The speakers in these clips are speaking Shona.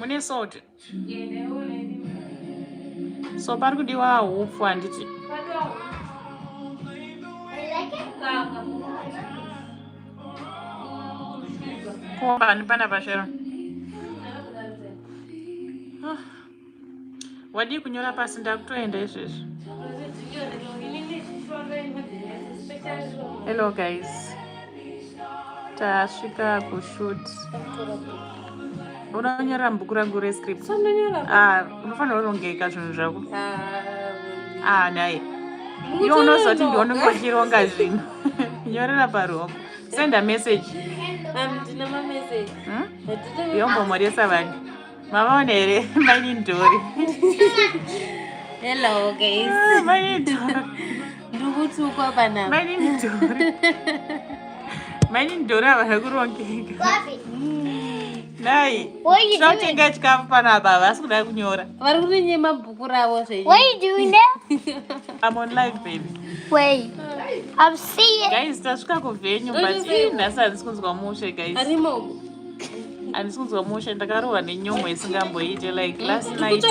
Mune salt. So parikudiwa hupfu handiti. Komba nipana pashero. Wadi kunyora pasi ndakutoenda izvezvi. Hello guys. Tasvika kushoot. Unonyora mubhuku rangu rescript. Unofanira kurongeka zvinhu zvako. Naye. Iwe unozoti ndionongochironga zvinhu. Nyorera paruoko. Send a message. Ndina message. Yombomoresa vanhu. Mavaona here maini ndori. Hello guys. Maini ndori. Ndukutukwa panapa. Maini ndori. Maini ndori havana kurongeka. Nai. Tinotenga chikafu panapa vasi kuda kunyora. Vari kurinye mabhuku ravo zvenyu. What are you doing there? I'm on live, baby. Wait. I'm seeing. Guys, tasvika kuvenue but nhasi handisi kunzwa mushe guys. Arimo. Handisi kunzwa mushe ndakarohwa nenyumo isingamboite like last night.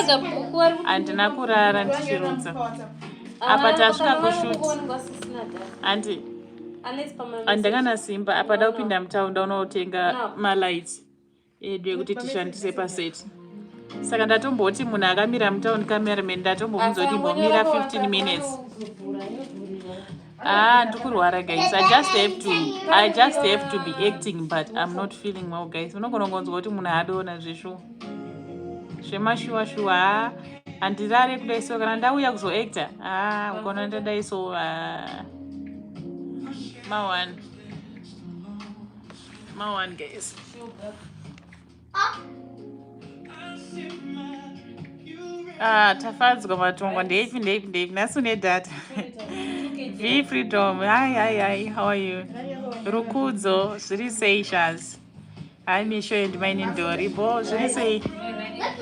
Handina kurara ndichirutsa. Apa tasvika kushoot. Anti. Handakana simba apa da kupinda mutaunda unotenga malights. Edu ekuti tishandise paseti. Saka ndatomboti munhu akamira mutaund cameraman ndatombomudza kuti imbomira 15 minutes. Ndikurwara guys. I just have to be acting but I'm not feeling well guys. Unogona kungonzwa kuti munhu haadona zveshuwa. Zvemashuwa handirare kudai so kana ndauya kuzoacta. Ukaona ndadai so Mawan guys. Tafadzwa matongo ndeipi nasu nedata. V Freedom. Hi, how are you? Rukudzo zviri sei shaz. Hi Misho and mine ndori bo zviri sei.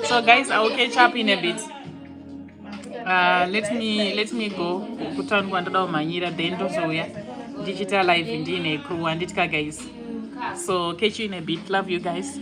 So guys, I will catch up in a bit. Let me go kutown kwandoda kumhanyira then ndozouya ndichita live ndine crew handitya guys. So catch you in a bit. Love you guys.